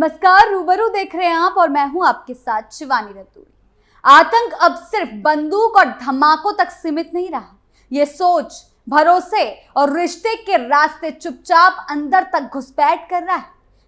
नमस्कार, रूबरू देख रहे हैं आप और मैं हूं आपके साथ शिवानी रतूरी। आतंक अब सिर्फ बंदूक और धमाकों तक सीमित नहीं रहा। ये सोच, भरोसे और रिश्ते के रास्ते चुपचाप अंदर तक घुसपैठ कर रहा है।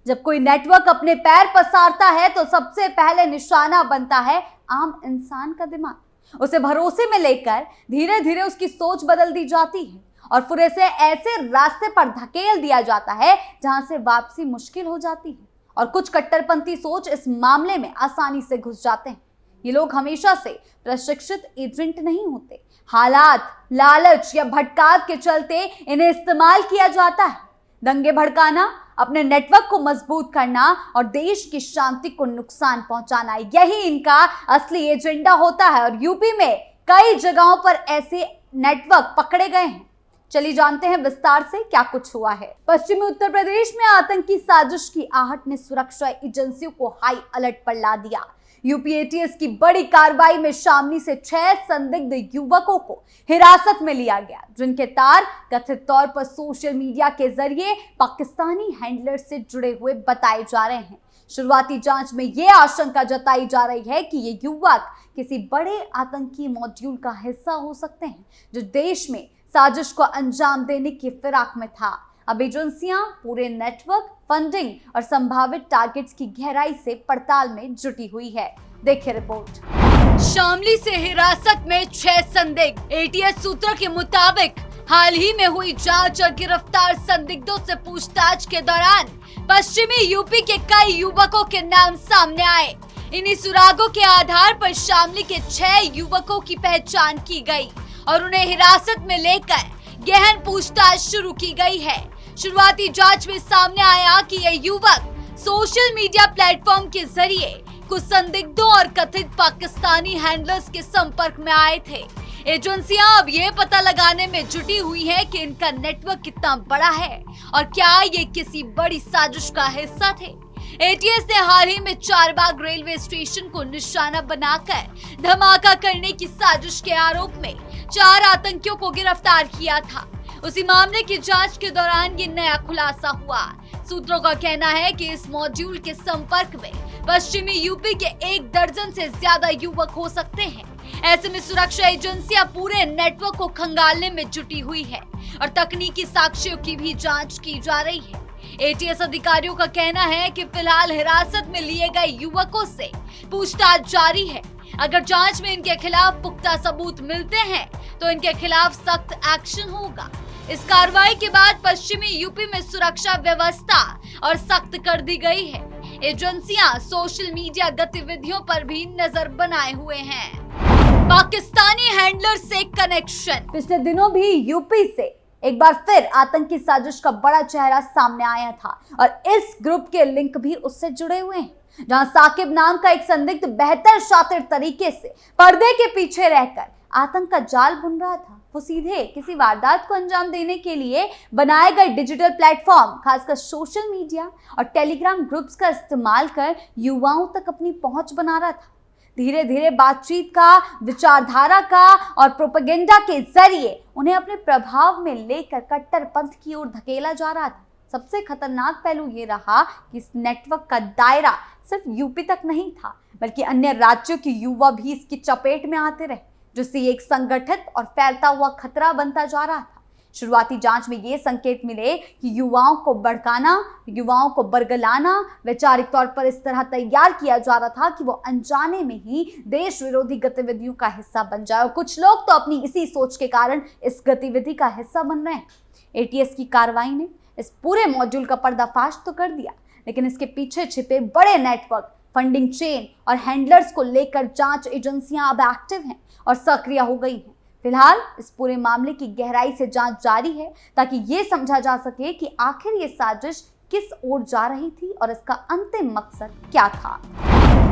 जब कोई नेटवर्क अपने पैर पसारता है तो सबसे पहले निशाना बनता है आम इंसान का दिमाग। उसे भरोसे में लेकर धीरे धीरे उसकी सोच बदल दी जाती है और फिर इसे ऐसे रास्ते पर धकेल दिया जाता है जहां से वापसी मुश्किल हो जाती है। और कुछ कट्टरपंथी सोच इस मामले में आसानी से घुस जाते हैं। ये लोग हमेशा से प्रशिक्षित एजेंट नहीं होते। हालात, लालच या भटकाव के चलते इन्हें इस्तेमाल किया जाता है। दंगे भड़काना, अपने नेटवर्क को मजबूत करना और देश की शांति को नुकसान पहुंचाना, यही इनका असली एजेंडा होता है। और यूपी में कई जगहों पर ऐसे नेटवर्क पकड़े गए हैं। चलिए जानते हैं विस्तार से क्या कुछ हुआ है। पश्चिमी उत्तर प्रदेश में आतंकी साजिश की आहट ने सुरक्षा एजेंसियों को हाई अलर्ट पर ला दिया। यूपी एटीएस की बड़ी कार्रवाई में शामली से 6 संदिग्ध युवकों को हिरासत में लिया गया, जिनके तार कथित तौर पर सोशल मीडिया के जरिए पाकिस्तानी हैंडलर से जुड़े हुए बताए जा रहे हैं। शुरुआती जांच में यह आशंका जताई जा रही है कि ये युवक किसी बड़े आतंकी मॉड्यूल का हिस्सा हो सकते हैं, जो देश में साजिश को अंजाम देने की फिराक में था। अब एजेंसियां पूरे नेटवर्क, फंडिंग और संभावित टारगेट्स की गहराई से पड़ताल में जुटी हुई है। देखिए रिपोर्ट। शामली से हिरासत में 6 संदिग्ध। एटीएस सूत्रों के मुताबिक हाल ही में हुई जांच और गिरफ्तार संदिग्धों से पूछताछ के दौरान पश्चिमी यूपी के कई युवकों के नाम सामने आए। इन्हीं सुरागों के आधार पर शामली के 6 युवकों की पहचान की गई और उन्हें हिरासत में लेकर गहन पूछताछ शुरू की गई है। शुरुआती जांच में सामने आया कि ये युवक सोशल मीडिया प्लेटफॉर्म के जरिए कुछ संदिग्धों और कथित पाकिस्तानी हैंडलर्स के संपर्क में आए थे। एजेंसियां अब ये पता लगाने में जुटी हुई है कि इनका नेटवर्क कितना बड़ा है और क्या ये किसी बड़ी साजिश का हिस्सा थे। एटीएस ने हाल ही में चारबाग रेलवे स्टेशन को निशाना बनाकर धमाका करने की साजिश के आरोप में 4 आतंकियों को गिरफ्तार किया था। उसी मामले की जांच के दौरान ये नया खुलासा हुआ। सूत्रों का कहना है कि इस मॉड्यूल के संपर्क में पश्चिमी यूपी के 1 दर्जन से ज्यादा युवक हो सकते हैं। ऐसे में सुरक्षा एजेंसियां पूरे नेटवर्क को खंगालने में जुटी हुई है और तकनीकी साक्ष्यों की भी जांच की जा रही है। एटीएस अधिकारियों का कहना है कि फिलहाल हिरासत में लिए गए युवकों से पूछताछ जारी है। अगर जांच में इनके खिलाफ पुख्ता सबूत मिलते हैं तो इनके खिलाफ सख्त एक्शन होगा। इस कार्रवाई के बाद पश्चिमी यूपी में सुरक्षा व्यवस्था और सख्त कर दी गई है। एजेंसियां सोशल मीडिया गतिविधियों पर भी नजर बनाए हुए हैं। पाकिस्तानी हैंडलर से कनेक्शन। पिछले दिनों भी यूपी से एक बार फिर आतंकी साजिश का बड़ा चेहरा सामने आया था और इस ग्रुप के लिंक भी उससे जुड़े हुए हैं। जहां साकिब नाम का एक संदिग्ध बेहतर शातिर तरीके से पर्दे के पीछे रहकर आतंक का जाल बुन रहा था। वो सीधे किसी वारदात को अंजाम देने के लिए बनाए गए डिजिटल प्लेटफॉर्म, खासकर सोशल मीडिया और टेलीग्राम ग्रुप्स का इस्तेमाल कर युवाओं तक अपनी पहुंच बना रहा था। धीरे धीरे बातचीत का, विचारधारा का और प्रोपेगेंडा के जरिए उन्हें अपने प्रभाव में लेकर कट्टरपंथ की ओर धकेला जा रहा था। सबसे खतरनाक पहलू ये रहा कि इस नेटवर्क का दायरा सिर्फ यूपी तक नहीं था, बल्कि अन्य राज्यों के युवा भी इसकी चपेट में आते रहे, जिससे एक संगठित और फैलता हुआ खतरा बनता जा रहा था। शुरुआती जांच में ये संकेत मिले कि युवाओं को भड़काना, युवाओं को बरगलाना वैचारिक तौर पर इस तरह तैयार किया जा रहा था कि वो अनजाने में ही देश विरोधी गतिविधियों का हिस्सा बन जाए। और कुछ लोग तो अपनी इसी सोच के कारण इस गतिविधि का हिस्सा बन रहे हैं। एटीएस की कार्रवाई ने इस पूरे मॉड्यूल का पर्दाफाश तो कर दिया, लेकिन इसके पीछे छिपे बड़े नेटवर्क, फंडिंग चेन और हैंडलर्स को लेकर जांच एजेंसियां अब एक्टिव हैं और सक्रिय हो गई हैं। फिलहाल इस पूरे मामले की गहराई से जांच जारी है ताकि ये समझा जा सके कि आखिर ये साजिश किस ओर जा रही थी और इसका अंतिम मकसद क्या था।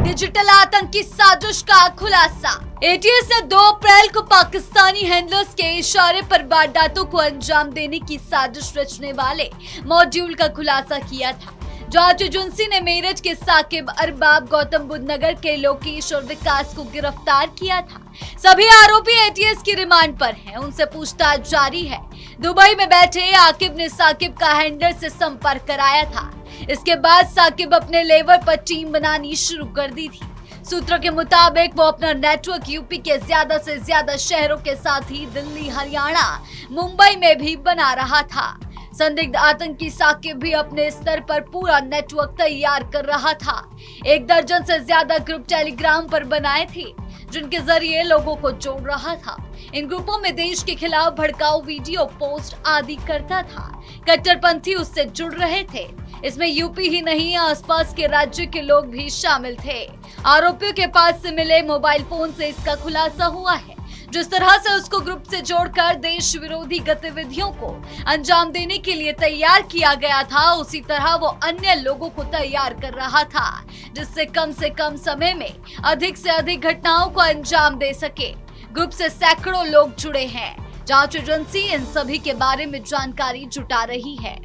डिजिटल आतंकी साजिश का खुलासा। एटीएस ने 2 अप्रैल को पाकिस्तानी हैंडलर्स के इशारे पर वारदातों को अंजाम देने की साजिश रचने वाले मॉड्यूल का खुलासा किया था। जांच एजेंसी ने मेरठ के साकिब, अरबाब, गौतम बुद्ध नगर के लोकेश और विकास को गिरफ्तार किया था। सभी आरोपी एटीएस की रिमांड पर हैं, उनसे पूछताछ जारी है। दुबई में बैठे आकिब ने साकिब का हैंडलर से संपर्क कराया था। इसके बाद साकिब अपने लेवल पर टीम बनानी शुरू कर दी थी। सूत्रों के मुताबिक वो अपना नेटवर्क यूपी के ज्यादा से ज्यादा शहरों के साथ ही दिल्ली, हरियाणा, मुंबई में भी बना रहा था। संदिग्ध आतंकी साकिब भी अपने स्तर पर पूरा नेटवर्क तैयार कर रहा था। 1 दर्जन से ज्यादा ग्रुप टेलीग्राम पर बनाए थे, जिनके जरिए लोगों को जोड़ रहा था। इन ग्रुपों में देश के खिलाफ भड़काऊ वीडियो पोस्ट आदि करता था। कट्टरपंथी उससे जुड़ रहे थे। इसमें यूपी ही नहीं, आसपास के राज्य के लोग भी शामिल थे। आरोपियों के पास से मिले मोबाइल फोन से इसका खुलासा हुआ है। जिस तरह से उसको ग्रुप से जोड़कर देश विरोधी गतिविधियों को अंजाम देने के लिए तैयार किया गया था, उसी तरह वो अन्य लोगों को तैयार कर रहा था, जिससे कम से कम समय में अधिक से अधिक घटनाओं को अंजाम दे सके। ग्रुप से सैकड़ों लोग जुड़े हैं। जांच एजेंसी इन सभी के बारे में जानकारी जुटा रही है।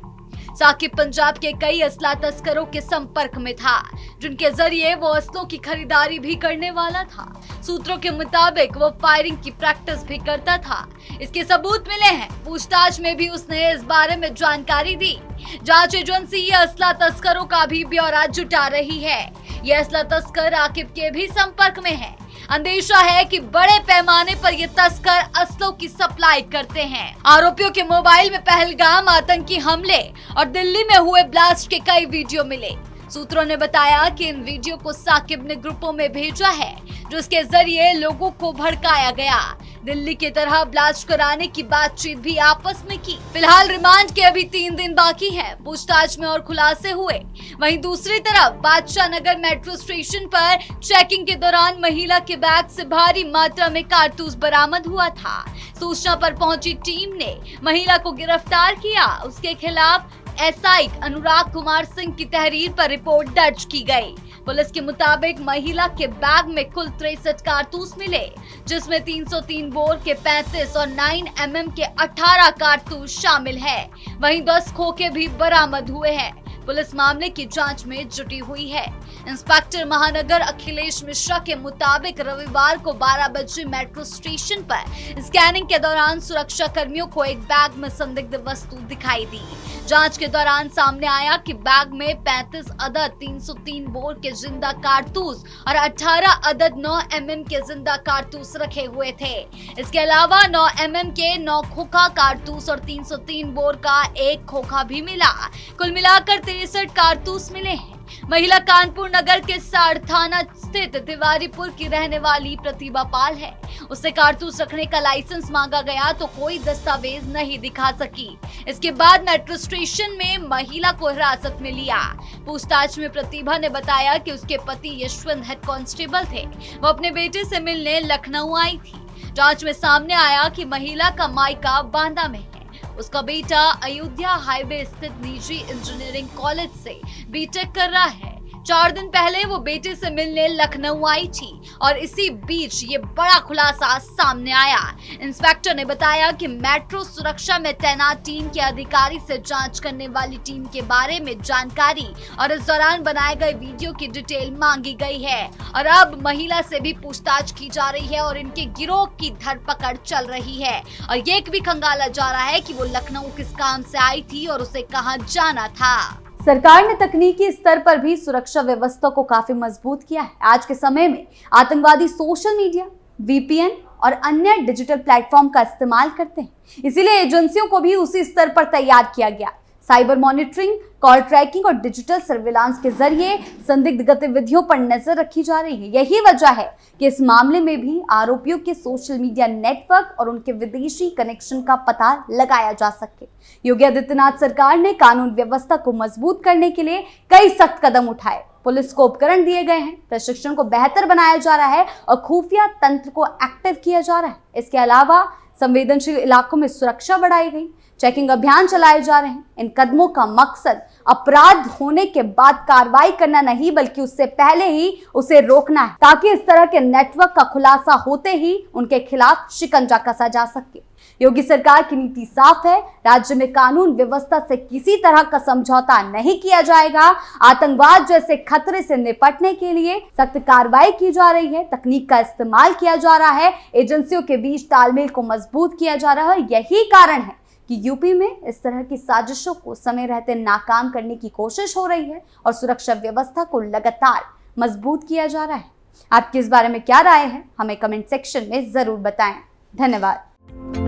साकिब पंजाब के कई असला तस्करों के संपर्क में था, जिनके जरिए वो असलों की खरीदारी भी करने वाला था। सूत्रों के मुताबिक वो फायरिंग की प्रैक्टिस भी करता था। इसके सबूत मिले हैं। पूछताछ में भी उसने इस बारे में जानकारी दी। जांच एजेंसी ये असला तस्करों का भी ब्यौरा जुटा रही है। ये असला तस्कर आकिब के भी संपर्क में है। अंदेशा है कि बड़े पैमाने पर ये तस्कर असलों की सप्लाई करते हैं। आरोपियों के मोबाइल में पहलगाम आतंकी हमले और दिल्ली में हुए ब्लास्ट के कई वीडियो मिले। सूत्रों ने बताया कि इन वीडियो को साकिब ने ग्रुपों में भेजा है, जिसके जरिए लोगों को भड़काया गया। दिल्ली की तरह ब्लास्ट कराने की बातचीत भी आपस में की। फिलहाल रिमांड के अभी 3 दिन बाकी है। पूछताछ में और खुलासे हुए। वहीं दूसरी तरफ बादशाह नगर मेट्रो स्टेशन पर चेकिंग के दौरान महिला के बैग से भारी मात्रा में कारतूस बरामद हुआ था। सूचना पर पहुंची टीम ने महिला को गिरफ्तार किया। उसके खिलाफ एसआई अनुराग कुमार सिंह की तहरीर पर रिपोर्ट दर्ज की गई। पुलिस के मुताबिक महिला के बैग में कुल 63 कारतूस मिले, जिसमें 303 बोर के 35 और 9mm के 18 कारतूस शामिल है। वहीं 10 खोखे भी बरामद हुए हैं। पुलिस मामले की जांच में जुटी हुई है। इंस्पेक्टर महानगर अखिलेश मिश्रा के मुताबिक रविवार को 12 बजे मेट्रो स्टेशन पर स्कैनिंग के दौरान सुरक्षा कर्मियों को एक बैग में संदिग्ध वस्तु दिखाई दी। जांच के दौरान सामने आया कि बैग में 35 अदद 303 बोर के जिंदा कारतूस और 18 अदद 9mm के जिंदा कारतूस रखे हुए थे। इसके अलावा 9mm के 9 खोखा कारतूस और 303 बोर का 1 खोखा भी मिला। कुल मिलाकर 63 कारतूस मिले हैं। महिला कानपुर नगर के साड़ थाना स्थित तिवारीपुर की रहने वाली प्रतिभा पाल है। उससे कारतूस रखने का लाइसेंस मांगा गया तो कोई दस्तावेज नहीं दिखा सकी। इसके बाद मेट्रो स्टेशन में महिला को हिरासत में लिया। पूछताछ में प्रतिभा ने बताया कि उसके पति यशवंत हेड कांस्टेबल थे। वो अपने बेटे से मिलने लखनऊ आई थी। जांच में सामने आया कि महिला का मायका बांदा में है। उसका बेटा अयोध्या हाईवे स्थित निजी इंजीनियरिंग कॉलेज से बीटेक कर रहा है। 4 दिन पहले वो बेटे से मिलने लखनऊ आई थी और इसी बीच ये बड़ा खुलासा सामने आया। इंस्पेक्टर ने बताया कि मेट्रो सुरक्षा में तैनात टीम के अधिकारी से जांच करने वाली टीम के बारे में जानकारी और इस दौरान बनाए गए वीडियो की डिटेल मांगी गई है और अब महिला से भी पूछताछ की जा रही है और इनके गिरोह की धरपकड़ चल रही है। और ये भी खंगाला जा रहा है कि वो लखनऊ किस काम से आई थी और उसे कहाँ जाना था। सरकार ने तकनीकी स्तर पर भी सुरक्षा व्यवस्था को काफी मजबूत किया है। आज के समय में आतंकवादी सोशल मीडिया, वीपीएन और अन्य डिजिटल प्लेटफॉर्म का इस्तेमाल करते हैं। इसीलिए एजेंसियों को भी उसी स्तर पर तैयार किया गया। साइबर मॉनिटरिंग, कॉल ट्रैकिंग और डिजिटल सर्विलांस के जरिए संदिग्ध गतिविधियों पर नजर रखी जा रही है। यही वजह है कि इस मामले में भी आरोपियों के सोशल मीडिया नेटवर्क और उनके विदेशी कनेक्शन का पता लगाया जा सके। योगी आदित्यनाथ सरकार ने कानून व्यवस्था को मजबूत करने के लिए कई सख्त कदम उठाए। पुलिस को उपकरण दिए गए हैं, प्रशिक्षण को बेहतर बनाया जा रहा है और खुफिया तंत्र को एक्टिव किया जा रहा है। इसके अलावा संवेदनशील इलाकों में सुरक्षा बढ़ाई गई, चेकिंग अभियान चलाए जा रहे हैं। इन कदमों का मकसद अपराध होने के बाद कार्रवाई करना नहीं, बल्कि उससे पहले ही उसे रोकना है, ताकि इस तरह के नेटवर्क का खुलासा होते ही उनके खिलाफ शिकंजा कसा जा सके। योगी सरकार की नीति साफ है, राज्य में कानून व्यवस्था से किसी तरह का समझौता नहीं किया जाएगा। आतंकवाद जैसे खतरे से निपटने के लिए सख्त कार्रवाई की जा रही है, तकनीक का इस्तेमाल किया जा रहा है, एजेंसियों के बीच तालमेल को मजबूत किया जा रहा है। यही कारण है कि यूपी में इस तरह की साजिशों को समय रहते नाकाम करने की कोशिश हो रही है और सुरक्षा व्यवस्था को लगातार मजबूत किया जा रहा है। आपकी इस बारे में क्या राय है, हमें कमेंट सेक्शन में जरूर बताएं। धन्यवाद।